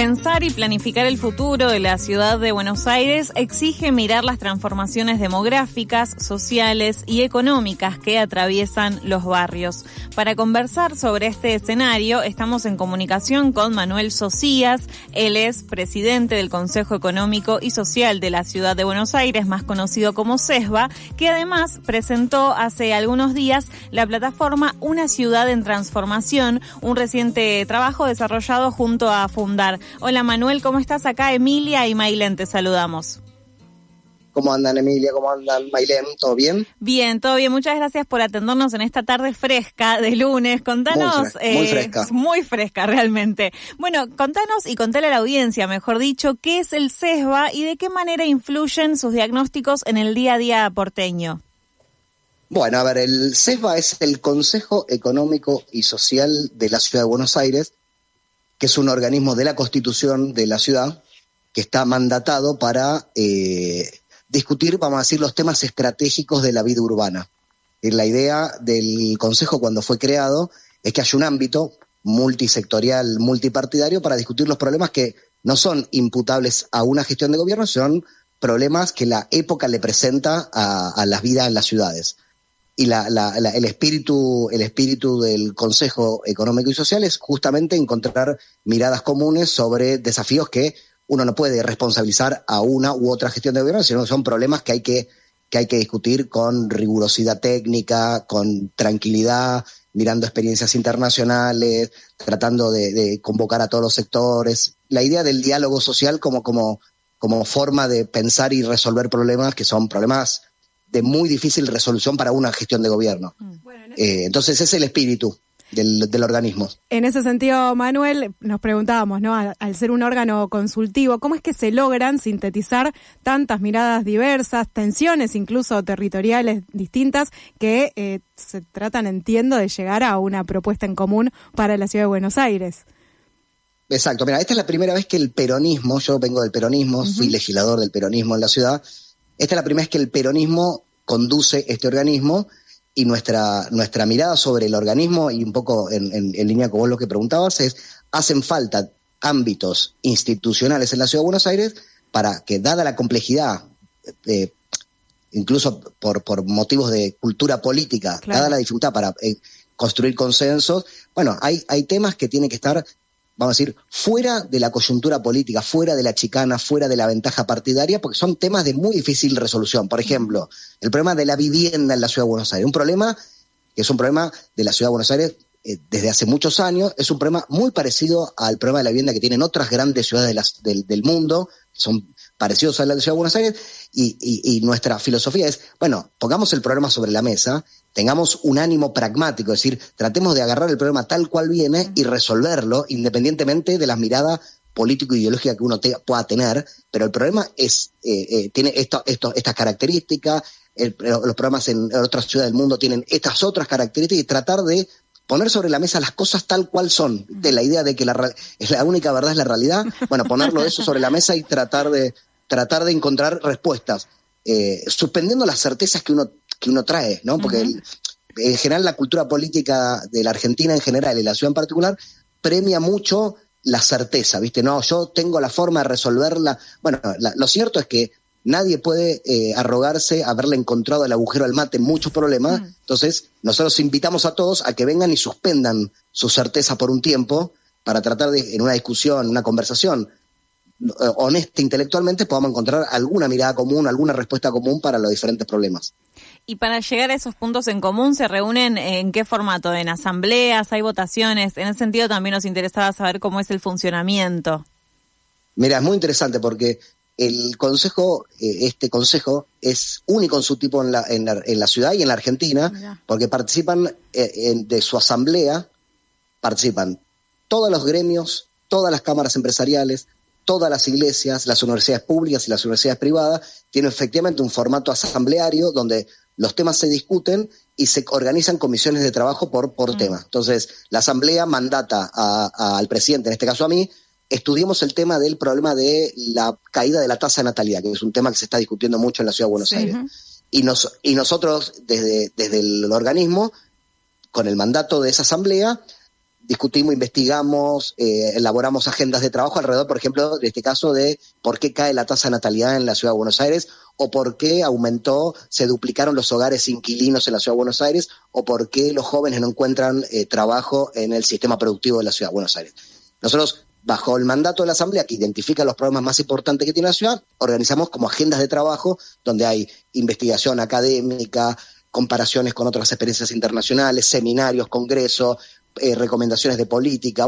Pensar y planificar el futuro de la ciudad de Buenos Aires exige mirar las transformaciones demográficas, sociales y económicas que atraviesan los barrios. Para conversar sobre este escenario, estamos en comunicación con Manuel Socias. Él es presidente del Consejo Económico y Social de la ciudad de Buenos Aires, más conocido como CESBA, que además presentó hace algunos días la plataforma Una Ciudad en Transformación, un reciente trabajo desarrollado junto a Fundar. Hola Manuel, ¿cómo estás? Acá Emilia y Mailén te saludamos. ¿Cómo andan, Emilia? ¿Cómo andan, Mailén? ¿Todo bien? Bien, todo bien. Muchas gracias por atendernos en esta tarde fresca de lunes. Contanos... Muy fresca. Muy fresca, realmente. Bueno, contanos y contale a la audiencia, mejor dicho, qué es el CESBA y de qué manera influyen sus diagnósticos en el día a día porteño. Bueno, a ver, el CESBA es el Consejo Económico y Social de la Ciudad de Buenos Aires, que es un organismo de la Constitución de la ciudad que está mandatado para discutir, vamos a decir, los temas estratégicos de la vida urbana. La idea del Consejo cuando fue creado es que haya un ámbito multisectorial, multipartidario para discutir los problemas que no son imputables a una gestión de gobierno, son problemas que la época le presenta a las vidas en las ciudades. Y el espíritu del Consejo Económico y Social es justamente encontrar miradas comunes sobre desafíos que uno no puede responsabilizar a una u otra gestión de gobierno, sino que son problemas que hay que discutir con rigurosidad técnica, con tranquilidad, mirando experiencias internacionales, tratando de convocar a todos los sectores. La idea del diálogo social como forma de pensar y resolver problemas que son problemas de muy difícil resolución para una gestión de gobierno. Entonces ese es el espíritu del organismo. En ese sentido, Manuel, nos preguntábamos, ¿no? Al ser un órgano consultivo, ¿cómo es que se logran sintetizar tantas miradas diversas, tensiones incluso territoriales distintas, que se tratan, entiendo, de llegar a una propuesta en común para la ciudad de Buenos Aires? Exacto. Mira, esta es la primera vez que el peronismo, yo vengo del peronismo, fui legislador del peronismo en la ciudad. Esta es la primera vez que el peronismo conduce este organismo y nuestra mirada sobre el organismo, y un poco en línea con vos lo que preguntabas, es: hacen falta ámbitos institucionales en la Ciudad de Buenos Aires para que, dada la complejidad, incluso por motivos de cultura política, claro, dada la dificultad para construir consensos, bueno, hay temas que tienen que estar, vamos a decir, fuera de la coyuntura política, fuera de la chicana, fuera de la ventaja partidaria, porque son temas de muy difícil resolución. Por ejemplo, el problema de la vivienda en la Ciudad de Buenos Aires, un problema que es un problema de la Ciudad de Buenos Aires desde hace muchos años, es un problema muy parecido al problema de la vivienda que tienen otras grandes ciudades del mundo, que son parecidos a la de la Ciudad de Buenos Aires, y nuestra filosofía es, bueno, pongamos el problema sobre la mesa, tengamos un ánimo pragmático, es decir, tratemos de agarrar el problema tal cual viene y resolverlo independientemente de las miradas político-ideológicas que uno pueda tener, pero el problema tiene estas características, los problemas en otras ciudades del mundo tienen estas otras características, y tratar de poner sobre la mesa las cosas tal cual son, de la idea de que la única verdad es la realidad, bueno, ponerlo eso sobre la mesa y tratar de encontrar respuestas, suspendiendo las certezas que uno trae, ¿no? Porque en general la cultura política de la Argentina en general y la ciudad en particular premia mucho la certeza, ¿viste? No, yo tengo la forma de resolverla. Bueno, lo cierto es que nadie puede arrogarse haberle encontrado el agujero al mate en muchos problemas. Entonces nosotros invitamos a todos a que vengan y suspendan su certeza por un tiempo para tratar de, en una discusión, una conversación honesta intelectualmente, podamos encontrar alguna mirada común, alguna respuesta común para los diferentes problemas. Y para llegar a esos puntos en común, ¿se reúnen en qué formato? ¿En asambleas? ¿Hay votaciones? En ese sentido también nos interesaba saber cómo es el funcionamiento. Mira, es muy interesante porque el consejo, este consejo es único en su tipo en la ciudad y en la Argentina. Mira. Porque participan de su asamblea, participan todos los gremios, todas las cámaras empresariales, todas las iglesias, las universidades públicas y las universidades privadas. Tienen efectivamente un formato asambleario donde los temas se discuten y se organizan comisiones de trabajo por tema. Entonces, la asamblea mandata al presidente, en este caso a mí, estudiemos el tema del problema de la caída de la tasa de natalidad, que es un tema que se está discutiendo mucho en la Ciudad de Buenos Aires. Y nosotros, desde el organismo, con el mandato de esa asamblea, discutimos, investigamos, elaboramos agendas de trabajo alrededor, por ejemplo, de este caso de por qué cae la tasa de natalidad en la Ciudad de Buenos Aires, o por qué se duplicaron los hogares inquilinos en la Ciudad de Buenos Aires, o por qué los jóvenes no encuentran trabajo en el sistema productivo de la Ciudad de Buenos Aires. Nosotros, bajo el mandato de la Asamblea, que identifica los problemas más importantes que tiene la ciudad, organizamos como agendas de trabajo donde hay investigación académica, comparaciones con otras experiencias internacionales, seminarios, congresos, recomendaciones de política,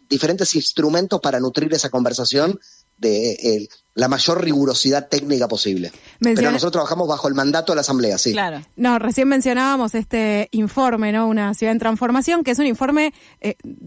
diferentes instrumentos para nutrir esa conversación de la mayor rigurosidad técnica posible. Pero nosotros trabajamos bajo el mandato de la Asamblea, sí. Claro. No, recién mencionábamos este informe, ¿no? Una ciudad en transformación, que es un informe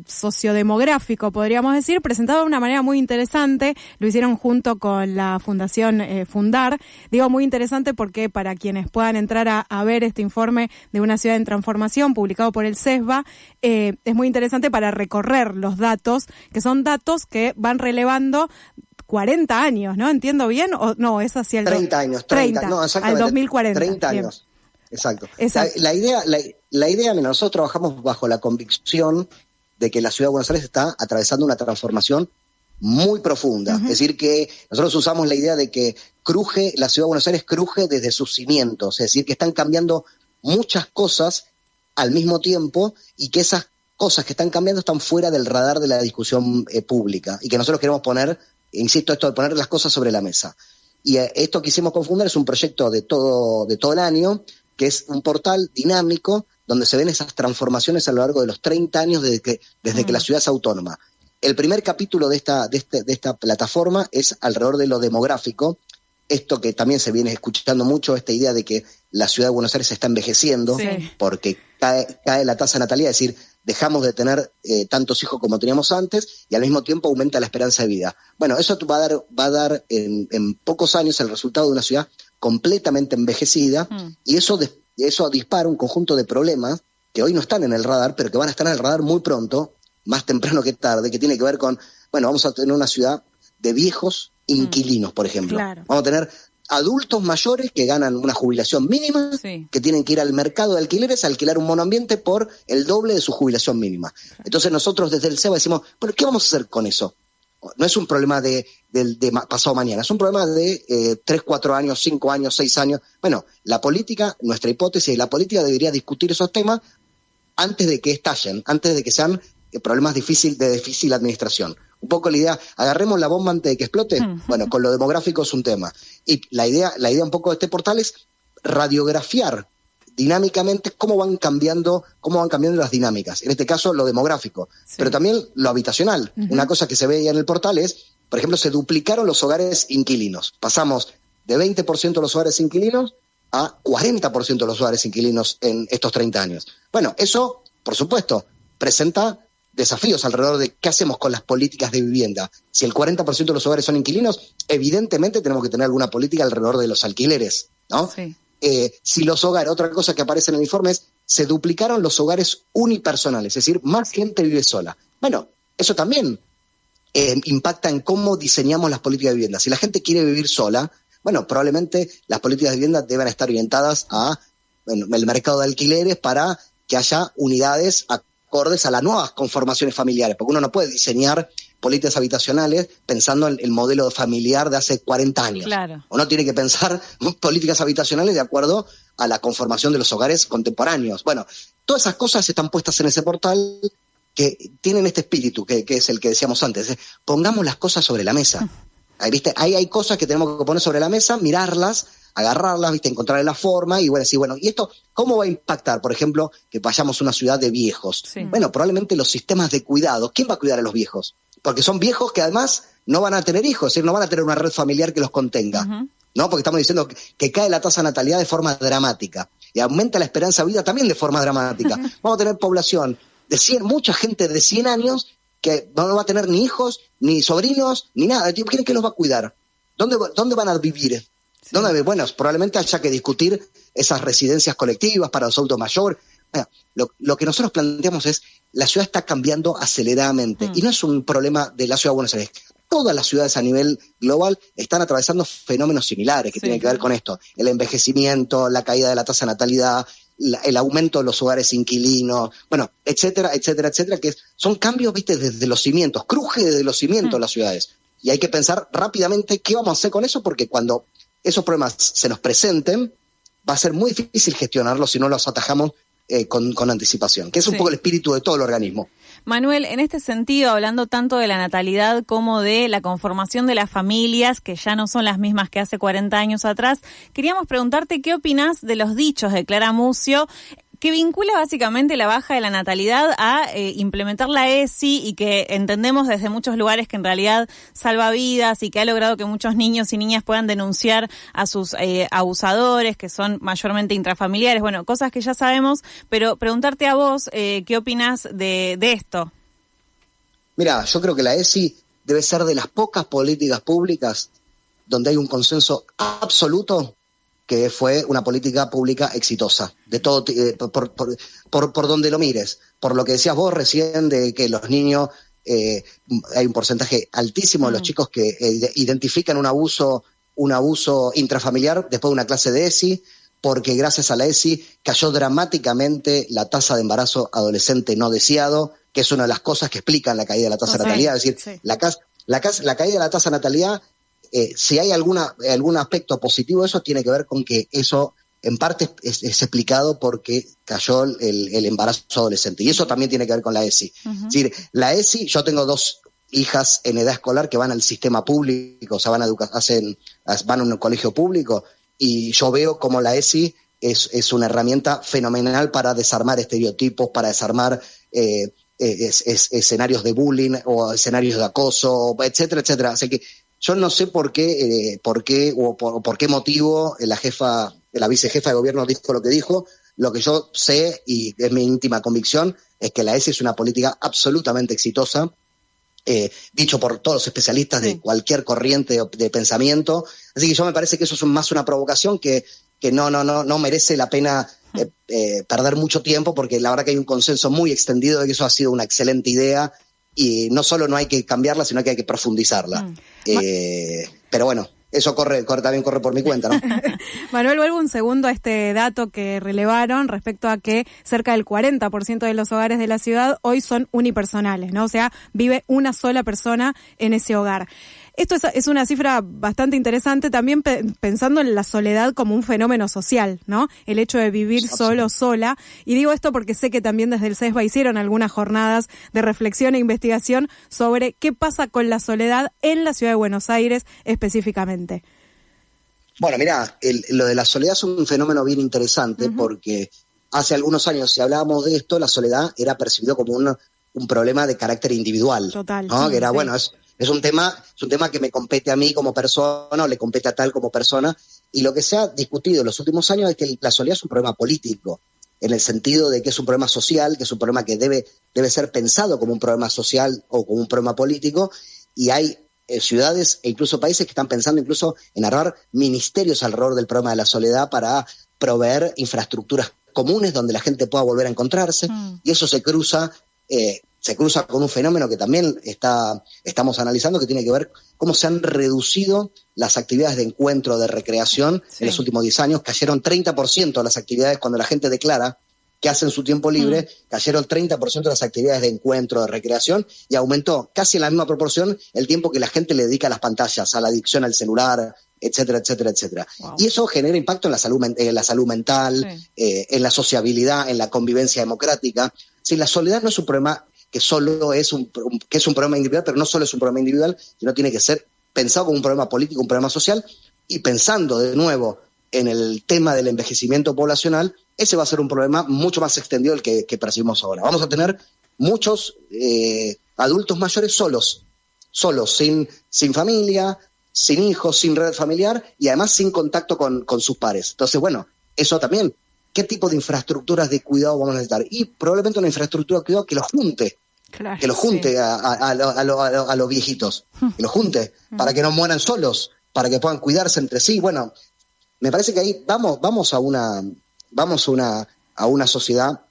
sociodemográfico, podríamos decir, presentado de una manera muy interesante. Lo hicieron junto con la Fundación Fundar. Digo muy interesante porque para quienes puedan entrar a ver este informe de una ciudad en transformación, publicado por el CESBA, es muy interesante para recorrer los datos, que son datos que van relevando 40 años, ¿no? ¿Entiendo bien? ¿O no? Es hacia el 30 años. No, exactamente. Al 2040. 30 años. Bien. Exacto. La idea, nosotros trabajamos bajo la convicción de que la Ciudad de Buenos Aires está atravesando una transformación muy profunda. Uh-huh. Es decir, que nosotros usamos la idea de que la Ciudad de Buenos Aires cruje desde sus cimientos. Es decir, que están cambiando muchas cosas al mismo tiempo y que esas cosas que están cambiando están fuera del radar de la discusión pública y que nosotros queremos poner, insisto, esto de poner las cosas sobre la mesa. Y esto que hicimos con Fundar es un proyecto de todo el año, que es un portal dinámico donde se ven esas transformaciones a lo largo de los 30 años desde que la ciudad es autónoma. El primer capítulo de esta plataforma es alrededor de lo demográfico, esto que también se viene escuchando mucho, esta idea de que la Ciudad de Buenos Aires se está envejeciendo, sí, porque cae la tasa de natalidad, es decir, dejamos de tener tantos hijos como teníamos antes y al mismo tiempo aumenta la esperanza de vida. Bueno, eso va a dar en pocos años el resultado de una ciudad completamente envejecida y eso dispara un conjunto de problemas que hoy no están en el radar, pero que van a estar en el radar muy pronto, más temprano que tarde, que tiene que ver con, vamos a tener una ciudad de viejos inquilinos, por ejemplo. Claro. Vamos a tener adultos mayores que ganan una jubilación mínima, sí, que tienen que ir al mercado de alquileres a alquilar un monoambiente por el doble de su jubilación mínima. Entonces nosotros desde el CEBA decimos, bueno, ¿qué vamos a hacer con eso? No es un problema de pasado mañana, es un problema de 3, 4 años, 5 años, 6 años. Bueno, la política, nuestra hipótesis, la política debería discutir esos temas antes de que estallen, antes de que sean problemas de difícil administración. Un poco la idea, agarremos la bomba antes de que explote. Bueno, con lo demográfico es un tema. Y la idea un poco de este portal es radiografiar dinámicamente cómo van cambiando las dinámicas. En este caso, lo demográfico, sí, pero también lo habitacional. Uh-huh. Una cosa que se ve ya en el portal es, por ejemplo, se duplicaron los hogares inquilinos. Pasamos de 20% de los hogares inquilinos a 40% de los hogares inquilinos en estos 30 años. Bueno, eso, por supuesto, presenta desafíos alrededor de qué hacemos con las políticas de vivienda. Si el 40% de los hogares son inquilinos, evidentemente tenemos que tener alguna política alrededor de los alquileres, ¿no? Sí. Si los hogares, otra cosa que aparece en el informe es, se duplicaron los hogares unipersonales, es decir, más gente vive sola. Bueno, eso también impacta en cómo diseñamos las políticas de vivienda. Si la gente quiere vivir sola, bueno, probablemente las políticas de vivienda deben estar orientadas a el mercado de alquileres para que haya unidades acordes a las nuevas conformaciones familiares, porque uno no puede diseñar políticas habitacionales pensando en el modelo familiar de hace 40 años. Claro. Uno tiene que pensar políticas habitacionales de acuerdo a la conformación de los hogares contemporáneos. Bueno, todas esas cosas están puestas en ese portal que tienen este espíritu, que es el que decíamos antes. Pongamos las cosas sobre la mesa. Ahí, ¿viste? Ahí hay cosas que tenemos que poner sobre la mesa, mirarlas, agarrarlas, ¿viste? Encontrarle la forma y decir, ¿y esto cómo va a impactar, por ejemplo, que vayamos a una ciudad de viejos? Sí. Bueno, probablemente los sistemas de cuidado. ¿Quién va a cuidar a los viejos? Porque son viejos que además no van a tener hijos, es decir, no van a tener una red familiar que los contenga, uh-huh, ¿no? Porque estamos diciendo que cae la tasa de natalidad de forma dramática y aumenta la esperanza de vida también de forma dramática. Uh-huh. Vamos a tener población de mucha gente de 100 años que no va a tener ni hijos, ni sobrinos, ni nada. ¿Quién los va a cuidar? ¿Dónde van a vivir? Sí. Bueno, probablemente haya que discutir esas residencias colectivas para los adultos mayores. Lo que nosotros planteamos es, la ciudad está cambiando aceleradamente y no es un problema de la Ciudad de Buenos Aires. Todas las ciudades a nivel global están atravesando fenómenos similares que tienen que ver con esto. El envejecimiento, la caída de la tasa de natalidad, el aumento de los hogares inquilinos, bueno, etcétera, etcétera, etcétera, que son cambios, viste, desde los cimientos, cruje desde los cimientos las ciudades. Y hay que pensar rápidamente qué vamos a hacer con eso, porque cuando esos problemas se nos presenten, va a ser muy difícil gestionarlos si no los atajamos con anticipación, que es un poco el espíritu de todo el organismo. Manuel, en este sentido, hablando tanto de la natalidad como de la conformación de las familias, que ya no son las mismas que hace 40 años atrás, queríamos preguntarte qué opinás de los dichos de Clara Mucio, que vincula básicamente la baja de la natalidad a implementar la ESI, y que entendemos desde muchos lugares que en realidad salva vidas y que ha logrado que muchos niños y niñas puedan denunciar a sus abusadores, que son mayormente intrafamiliares. Bueno, cosas que ya sabemos, pero preguntarte a vos, ¿qué opinás de esto? Mira, yo creo que la ESI debe ser de las pocas políticas públicas donde hay un consenso absoluto que fue una política pública exitosa, de todo, por donde lo mires. Por lo que decías vos recién de que los niños, hay un porcentaje altísimo de los chicos que identifican un abuso intrafamiliar después de una clase de ESI, porque gracias a la ESI cayó dramáticamente la tasa de embarazo adolescente no deseado, que es una de las cosas que explican la caída de la tasa de natalidad. Es decir, la caída de la tasa de natalidad, si hay algún aspecto positivo de eso, tiene que ver con que eso en parte es explicado porque cayó el embarazo adolescente, y eso también tiene que ver con la ESI. Es decir, la ESI, yo tengo 2 hijas en edad escolar que van al sistema público, o sea, van a un colegio público, y yo veo como la ESI es una herramienta fenomenal para desarmar estereotipos, para desarmar escenarios de bullying o escenarios de acoso, etcétera, etcétera. Así que yo no sé por qué motivo la vicejefa de gobierno dijo lo que dijo. Lo que yo sé, y es mi íntima convicción, es que la ESI es una política absolutamente exitosa, dicho por todos los especialistas de cualquier corriente de pensamiento. Así que yo me parece que eso es más una provocación que no merece la pena perder mucho tiempo, porque la verdad que hay un consenso muy extendido de que eso ha sido una excelente idea, y no solo no hay que cambiarla, sino que hay que profundizarla. Pero bueno, eso también corre por mi cuenta, ¿no? Manuel, vuelvo un segundo a este dato que relevaron respecto a que cerca del 40% de los hogares de la ciudad hoy son unipersonales, ¿no? O sea, vive una sola persona en ese hogar. Esto es una cifra bastante interesante también pensando en la soledad como un fenómeno social, ¿no? El hecho de vivir solo, sola. Y digo esto porque sé que también desde el CESBA hicieron algunas jornadas de reflexión e investigación sobre qué pasa con la soledad en la ciudad de Buenos Aires específicamente. Bueno, mirá, lo de la soledad es un fenómeno bien interesante, porque hace algunos años, si hablábamos de esto, la soledad era percibido como un problema de carácter individual. Total. ¿no? Que era, bueno, es un tema que me compete a mí como persona, o le compete a tal como persona, y lo que se ha discutido en los últimos años es que la soledad es un problema político, en el sentido de que es un problema social, que es un problema que debe ser pensado como un problema social o como un problema político, y hay ciudades e incluso países que están pensando incluso en armar ministerios alrededor del problema de la soledad para proveer infraestructuras comunes donde la gente pueda volver a encontrarse, y eso se cruza con un fenómeno que también estamos analizando, que tiene que ver cómo se han reducido las actividades de encuentro, de recreación en los últimos 10 años. Cayeron 30% las actividades cuando la gente declara que hace en su tiempo libre, cayeron 30% las actividades de encuentro, de recreación, y aumentó casi en la misma proporción el tiempo que la gente le dedica a las pantallas, a la adicción al celular, etcétera, etcétera, etcétera. Wow. Y eso genera impacto en la salud mental, en la sociabilidad, en la convivencia democrática. Si la soledad no es un problema que solo es un problema individual, pero no solo es un problema individual, sino tiene que ser pensado como un problema político, un problema social, y pensando de nuevo en el tema del envejecimiento poblacional, ese va a ser un problema mucho más extendido del que percibimos ahora. Vamos a tener muchos adultos mayores solos, sin familia, sin hijos, sin red familiar, y además sin contacto con sus pares. Entonces, bueno, eso también, ¿qué tipo de infraestructuras de cuidado vamos a necesitar? Y probablemente una infraestructura de cuidado que los junte, a los viejitos, que los junte, para que no mueran solos, para que puedan cuidarse entre sí. Bueno, me parece que ahí vamos a una sociedad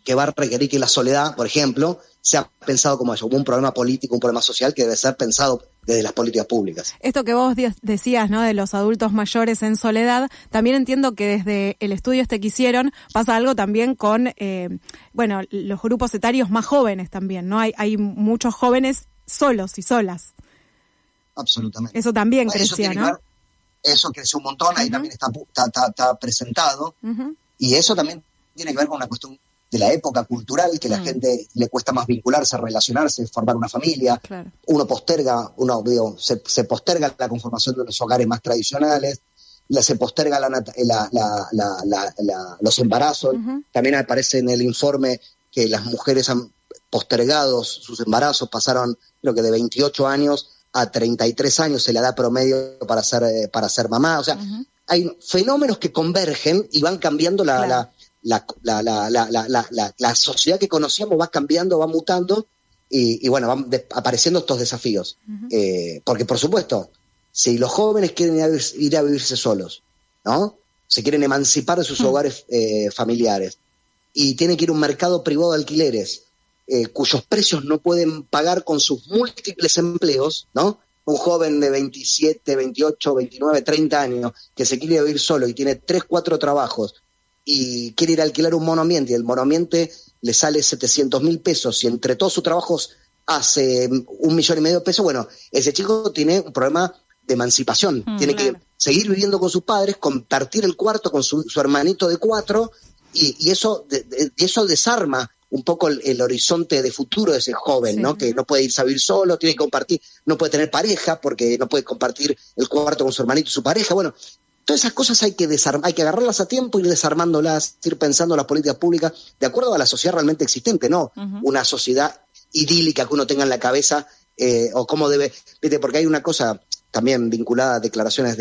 que va a requerir que la soledad, por ejemplo, sea pensado como eso, como un problema político, un problema social que debe ser pensado desde las políticas públicas. Esto que vos decías, ¿no?, de los adultos mayores en soledad, también entiendo que desde el estudio que hicieron pasa algo también con, los grupos etarios más jóvenes también, ¿no? Hay muchos jóvenes solos y solas. Absolutamente. Eso también crecía, ¿no? Eso creció un montón, ahí también está presentado, y eso también tiene que ver con una cuestión de la época cultural, que la gente le cuesta más vincularse, relacionarse, formar una familia. Claro. Uno se posterga la conformación de los hogares más tradicionales, se posterga los embarazos. También aparece en el informe que las mujeres han postergado sus embarazos, pasaron creo que de 28 años a 33 años se la da promedio para ser mamá. O sea, hay fenómenos que convergen y van cambiando la sociedad que conocíamos, va cambiando, va mutando, y van apareciendo estos desafíos. Porque, por supuesto, si los jóvenes quieren ir a vivirse solos, ¿no? Se quieren emancipar de sus hogares familiares, y tienen que ir a un mercado privado de alquileres, cuyos precios no pueden pagar con sus múltiples empleos, ¿no? Un joven de 27, 28, 29, 30 años que se quiere vivir solo y tiene 3, 4 trabajos y quiere ir a alquilar un monoambiente, y el monoambiente le sale 700,000 pesos y entre todos sus trabajos hace 1,5 millones de pesos, bueno, ese chico tiene un problema de emancipación, tiene que seguir viviendo con sus padres, compartir el cuarto con su hermanito de 4, y eso desarma un poco el horizonte de futuro de ese joven, ¿no? Que no puede irse a vivir solo, tiene que compartir, no puede tener pareja porque no puede compartir el cuarto con su hermanito y su pareja. Bueno, todas esas cosas hay que agarrarlas a tiempo, ir desarmándolas, ir pensando las políticas públicas de acuerdo a la sociedad realmente existente, no una sociedad idílica que uno tenga en la cabeza, o cómo debe, ¿viste? Porque hay una cosa también vinculada a declaraciones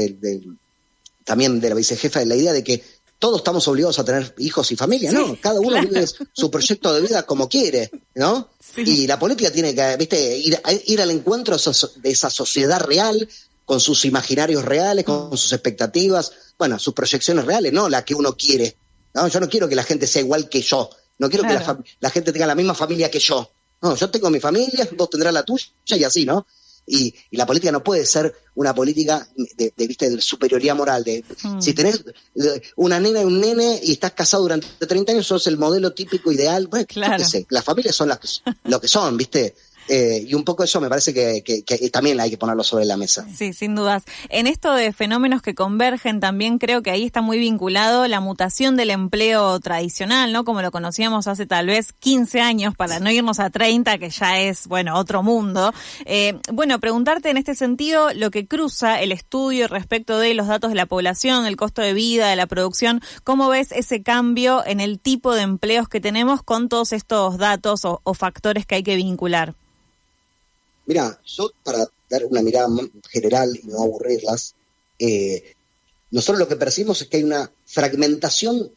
también de la vicejefa, de la idea de que todos estamos obligados a tener hijos y familia, ¿no? Cada uno vive su proyecto de vida como quiere, ¿no? Sí. Y la política tiene que, ir al encuentro de esa sociedad real, con sus imaginarios reales, con sus expectativas, sus proyecciones reales, no la que uno quiere, ¿no? Yo no quiero que la gente sea igual que yo, no quiero que la gente tenga la misma familia que yo. No, yo tengo mi familia, vos tendrás la tuya, y así, ¿no? Y la política no puede ser una política de superioridad moral. Si tenés una nena y un nene y estás casado durante 30 años, sos el modelo típico ideal. Bueno, yo qué sé, las familias son lo que son, ¿viste? Y un poco eso me parece que también hay que ponerlo sobre la mesa. Sí, sin dudas. En esto de fenómenos que convergen, también creo que ahí está muy vinculado la mutación del empleo tradicional, ¿no? Como lo conocíamos hace tal vez 15 años, para no irnos a 30, que ya es, otro mundo. Preguntarte en este sentido lo que cruza el estudio respecto de los datos de la población, el costo de vida, de la producción. ¿Cómo ves ese cambio en el tipo de empleos que tenemos con todos estos datos o factores que hay que vincular? Mira, yo para dar una mirada general y no aburrirlas, nosotros lo que percibimos es que hay una fragmentación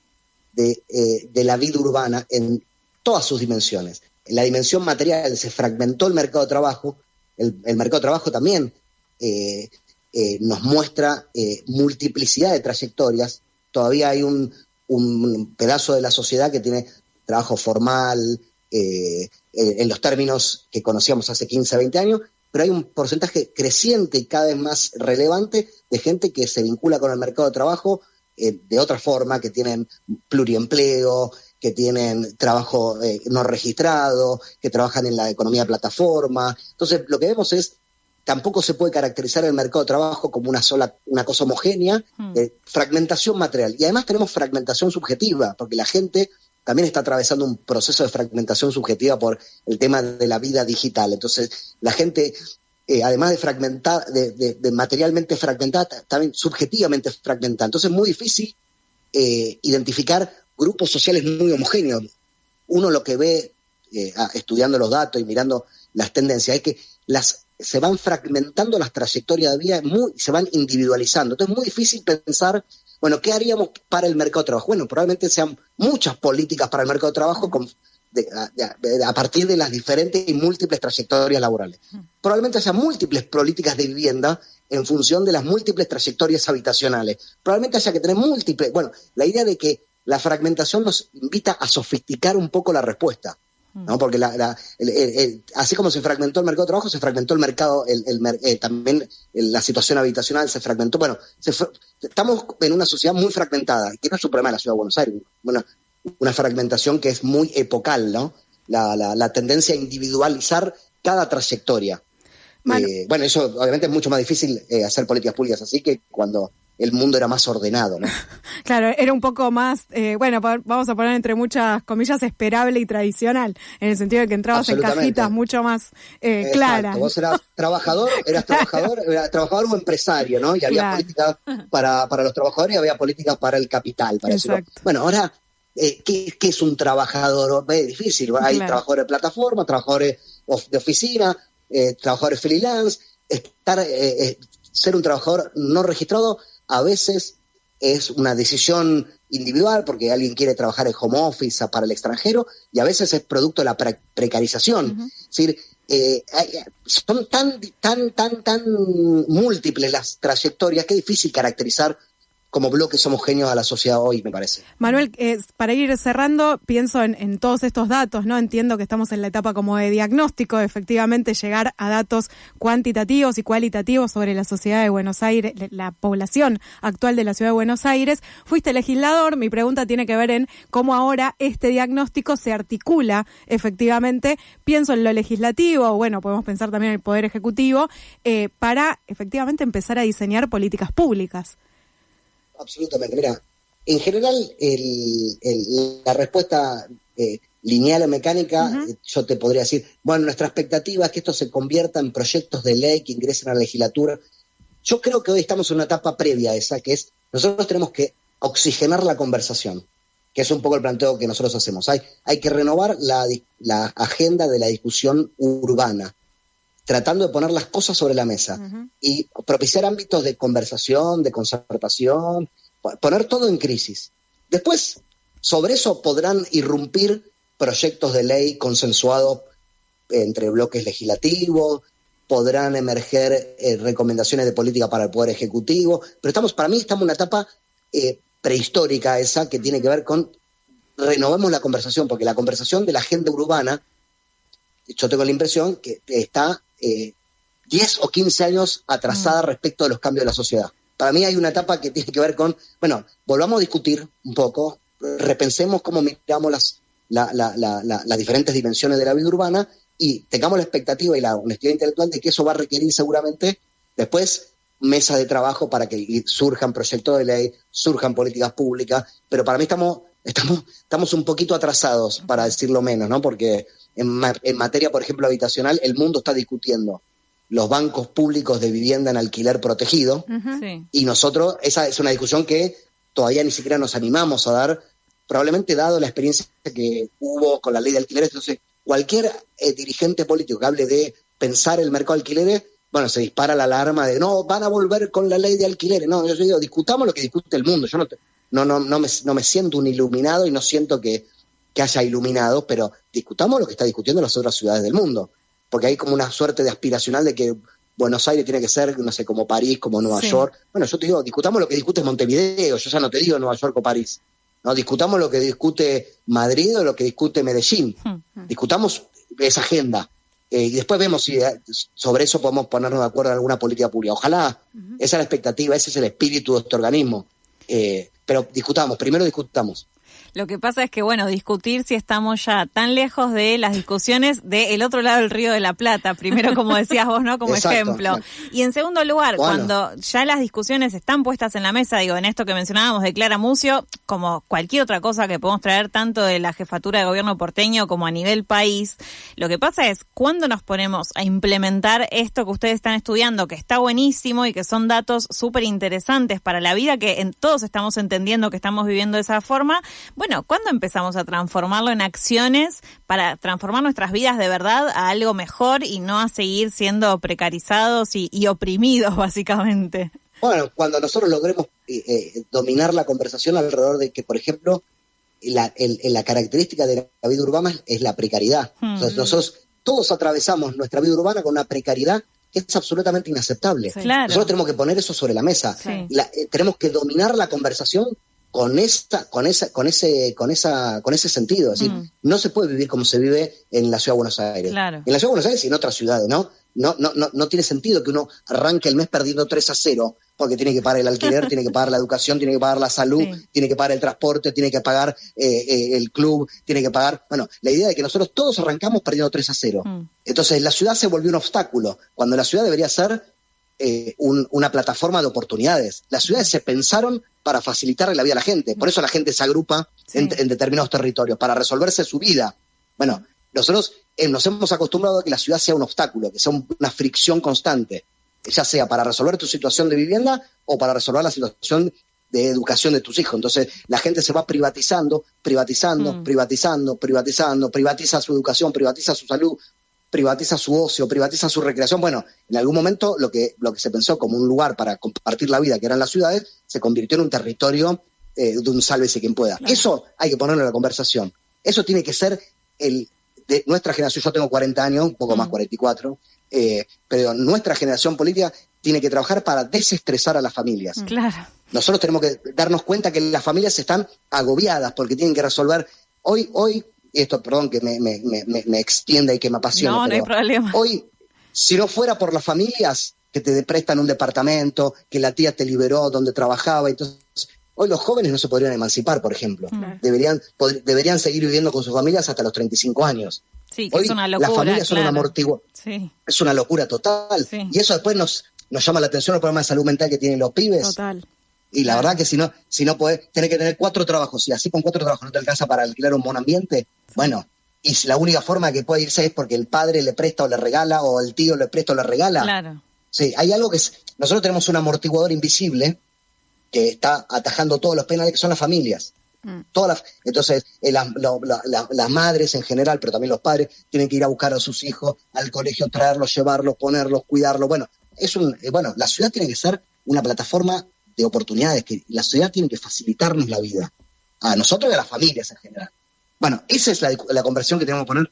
de la vida urbana en todas sus dimensiones. En la dimensión material se fragmentó el mercado de trabajo, el mercado de trabajo también nos muestra multiplicidad de trayectorias. Todavía hay un pedazo de la sociedad que tiene trabajo formal, en los términos que conocíamos hace 15, 20 años, pero hay un porcentaje creciente y cada vez más relevante de gente que se vincula con el mercado de trabajo de otra forma, que tienen pluriempleo, que tienen trabajo no registrado, que trabajan en la economía de plataforma. Entonces, lo que vemos es, tampoco se puede caracterizar el mercado de trabajo como una cosa homogénea, fragmentación material. Y además tenemos fragmentación subjetiva, porque la gente también está atravesando un proceso de fragmentación subjetiva por el tema de la vida digital. Entonces, la gente, además de fragmentar, de materialmente fragmentada, también subjetivamente fragmentada. Entonces, es muy difícil identificar grupos sociales muy homogéneos. Uno lo que ve, estudiando los datos y mirando las tendencias, es que se van fragmentando las trayectorias de vida, se van individualizando. Entonces, es muy difícil pensar, ¿qué haríamos para el mercado de trabajo? Probablemente sean muchas políticas para el mercado de trabajo a partir de las diferentes y múltiples trayectorias laborales. Probablemente sean múltiples políticas de vivienda en función de las múltiples trayectorias habitacionales. Probablemente haya que tener múltiples. La idea de que la fragmentación nos invita a sofisticar un poco la respuesta. ¿no? Porque así como se fragmentó el mercado de trabajo, se fragmentó el mercado, también la situación habitacional se fragmentó. Bueno, estamos en una sociedad muy fragmentada, que no es un problema de la Ciudad de Buenos Aires, bueno, una fragmentación que es muy epocal, ¿no? La tendencia a individualizar cada trayectoria. Bueno, eso obviamente es mucho más difícil hacer políticas públicas así que cuando el mundo era más ordenado, ¿no? Claro, era un poco más, vamos a poner entre muchas comillas, esperable y tradicional, en el sentido de que entrabas en cajitas mucho más claras. Vos eras trabajador o empresario, ¿no? Y había políticas para los trabajadores y había políticas para el capital, para eso. Bueno, ahora, ¿qué es un trabajador? Es difícil, hay trabajadores de plataforma, trabajadores de oficina, trabajadores freelance, ser un trabajador no registrado a veces es una decisión individual porque alguien quiere trabajar en home office para el extranjero y a veces es producto de la precarización. Uh-huh. Es decir, son tan múltiples las trayectorias que es difícil caracterizar como bloques homogéneos a la sociedad hoy, me parece. Manuel, para ir cerrando, pienso en todos estos datos, ¿no? Entiendo que estamos en la etapa como de diagnóstico, efectivamente llegar a datos cuantitativos y cualitativos sobre la sociedad de Buenos Aires, la población actual de la ciudad de Buenos Aires. Fuiste legislador, mi pregunta tiene que ver en cómo ahora este diagnóstico se articula efectivamente, pienso en lo legislativo, bueno, podemos pensar también en el Poder Ejecutivo, para efectivamente empezar a diseñar políticas públicas. Absolutamente. Mira, en general la respuesta lineal o mecánica, uh-huh. Yo te podría decir, bueno, nuestra expectativa es que esto se convierta en proyectos de ley que ingresen a la legislatura. Yo creo que hoy estamos en una etapa previa a esa, que es, nosotros tenemos que oxigenar la conversación, que es un poco el planteo que nosotros hacemos. Hay que renovar la agenda de la discusión urbana, tratando de poner las cosas sobre la mesa uh-huh. y propiciar ámbitos de conversación, de concertación, poner todo en crisis. Después, sobre eso podrán irrumpir proyectos de ley consensuados entre bloques legislativos, podrán emerger recomendaciones de política para el Poder Ejecutivo, pero para mí estamos en una etapa prehistórica esa que tiene que ver con renovemos la conversación, porque la conversación de la agenda urbana, yo tengo la impresión que está 10 o 15 años atrasada respecto de los cambios de la sociedad. Para mí hay una etapa que tiene que ver con, bueno, volvamos a discutir un poco, repensemos cómo miramos las diferentes dimensiones de la vida urbana y tengamos la expectativa y la honestidad intelectual de que eso va a requerir seguramente después mesas de trabajo para que surjan proyectos de ley, surjan políticas públicas, pero para mí estamos un poquito atrasados, para decirlo menos, ¿no? Porque en materia, por ejemplo, habitacional, el mundo está discutiendo los bancos públicos de vivienda en alquiler protegido, uh-huh. y nosotros, esa es una discusión que todavía ni siquiera nos animamos a dar, probablemente dado la experiencia que hubo con la ley de alquileres. Entonces, cualquier dirigente político que hable de pensar el mercado de alquileres, bueno, se dispara la alarma de no, van a volver con la ley de alquileres. No, yo digo, discutamos lo que discute el mundo. Yo no me siento un iluminado y no siento que haya iluminados, pero discutamos lo que está discutiendo las otras ciudades del mundo, porque hay como una suerte de aspiracional de que Buenos Aires tiene que ser, no sé, como París, como Nueva York. Bueno, yo te digo, discutamos lo que discute Montevideo, yo ya no te digo Nueva York o París. No, discutamos lo que discute Madrid o lo que discute Medellín. Discutamos esa agenda. Y después vemos si sobre eso podemos ponernos de acuerdo en alguna política pública. Ojalá, esa es la expectativa, ese es el espíritu de este organismo. Pero primero discutamos. Lo que pasa es que, bueno, discutir si estamos ya tan lejos de las discusiones del otro lado del Río de la Plata, primero como decías vos, ¿no? Como exacto, ejemplo. Exacto. Y en segundo lugar, cuando ya las discusiones están puestas en la mesa, digo, en esto que mencionábamos de Clara Mucio, como cualquier otra cosa que podemos traer tanto de la jefatura de gobierno porteño como a nivel país, lo que pasa es cuando nos ponemos a implementar esto que ustedes están estudiando, que está buenísimo y que son datos súper interesantes para la vida, que todos estamos entendiendo que estamos viviendo de esa forma. Bueno, ¿cuándo empezamos a transformarlo en acciones para transformar nuestras vidas de verdad a algo mejor y no a seguir siendo precarizados y oprimidos, básicamente? Bueno, cuando nosotros logremos dominar la conversación alrededor de que, por ejemplo, la característica de la vida urbana es la precariedad. Entonces, nosotros todos atravesamos nuestra vida urbana con una precariedad que es absolutamente inaceptable. Sí, claro. Nosotros tenemos que poner eso sobre la mesa. Sí. Tenemos que dominar la conversación con ese sentido. Es decir, no se puede vivir como se vive en la Ciudad de Buenos Aires. Claro. En la Ciudad de Buenos Aires y en otras ciudades, ¿no? No tiene sentido que uno arranque el mes perdiendo 3-0, porque tiene que pagar el alquiler, tiene que pagar la educación, tiene que pagar la salud, tiene que pagar el transporte, tiene que pagar el club, tiene que pagar... Bueno, la idea de que nosotros todos arrancamos perdiendo 3-0. Entonces la ciudad se volvió un obstáculo, cuando la ciudad debería ser una plataforma de oportunidades. Las ciudades se pensaron para facilitarle la vida a la gente, por eso la gente se agrupa en determinados territorios, para resolverse su vida. Bueno, nosotros nos hemos acostumbrado a que la ciudad sea un obstáculo, que sea una fricción constante, ya sea para resolver tu situación de vivienda o para resolver la situación de educación de tus hijos. Entonces la gente se va privatiza su educación, privatiza su salud, privatiza su ocio, privatiza su recreación. Bueno, en algún momento lo que se pensó como un lugar para compartir la vida, que eran las ciudades, se convirtió en un territorio de un sálvese quien pueda. Claro. Eso hay que ponerlo en la conversación. Eso tiene que ser de nuestra generación. Yo tengo 40 años, un poco más, 44, pero nuestra generación política tiene que trabajar para desestresar a las familias. Claro. Nosotros tenemos que darnos cuenta que las familias están agobiadas porque tienen que resolver hoy, esto, perdón que me extienda y que me apasiona. No hay problema. Hoy, si no fuera por las familias que te prestan un departamento, que la tía te liberó donde trabajaba, entonces hoy los jóvenes no se podrían emancipar, por ejemplo. Deberían seguir viviendo con sus familias hasta los 35 años. Sí, que hoy es una locura. Las familias son un amortiguador. Sí. Es una locura total. Sí. Y eso después nos llama la atención el problema de salud mental que tienen los pibes. Total. Y la verdad que si no podés, tenés que tener 4 trabajos, y así con 4 trabajos no te alcanza para alquilar un buen ambiente, bueno, y si la única forma que puede irse es porque el padre le presta o le regala, o el tío le presta o le regala. Claro. Sí, hay algo nosotros tenemos un amortiguador invisible que está atajando todos los penales, que son las familias. Entonces, las madres en general, pero también los padres, tienen que ir a buscar a sus hijos al colegio, traerlos, llevarlos, ponerlos, cuidarlos. Bueno, la ciudad tiene que ser una plataforma de oportunidades, que la ciudad tiene que facilitarnos la vida, a nosotros y a las familias en general. Bueno, esa es la conversión que tenemos que poner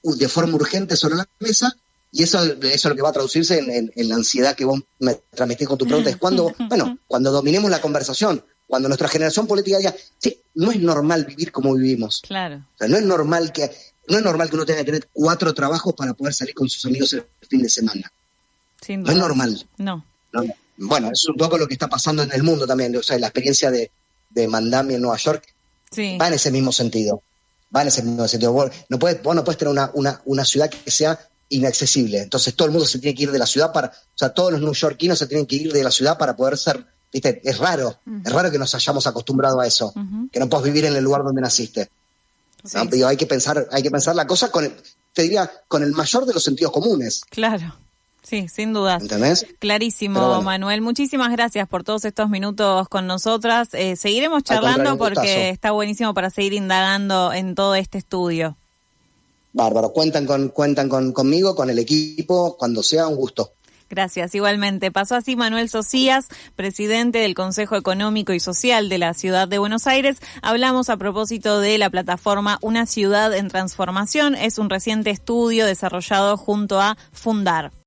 de forma urgente sobre la mesa, y eso es lo que va a traducirse en la ansiedad que vos me transmitís con tu pregunta. Es cuando dominemos la conversación, cuando nuestra generación política diga, sí, no es normal vivir como vivimos. Claro. O sea, no es normal que uno tenga que tener 4 trabajos para poder salir con sus amigos el fin de semana. Sin duda. No es normal. No. Bueno, es un poco lo que está pasando en el mundo también. O sea, la experiencia de Mandami en Nueva York va en ese mismo sentido. Vos no puedes tener una ciudad que sea inaccesible. Entonces todo el mundo se tiene que ir de la ciudad todos los neoyorquinos se tienen que ir de la ciudad para poder ser, ¿viste? Es raro que nos hayamos acostumbrado a eso, que no puedas vivir en el lugar donde naciste. Sí. ¿No? Hay que pensar la cosa con el mayor de los sentidos comunes. Claro. Sí, sin dudas. ¿Entendés? Clarísimo, bueno. Manuel. Muchísimas gracias por todos estos minutos con nosotras. Seguiremos charlando porque está buenísimo para seguir indagando en todo este estudio. Bárbaro. Cuentan conmigo, con el equipo, cuando sea, un gusto. Gracias, igualmente. Pasó así Manuel Socias, presidente del Consejo Económico y Social de la Ciudad de Buenos Aires. Hablamos a propósito de la plataforma Una Ciudad en Transformación. Es un reciente estudio desarrollado junto a Fundar.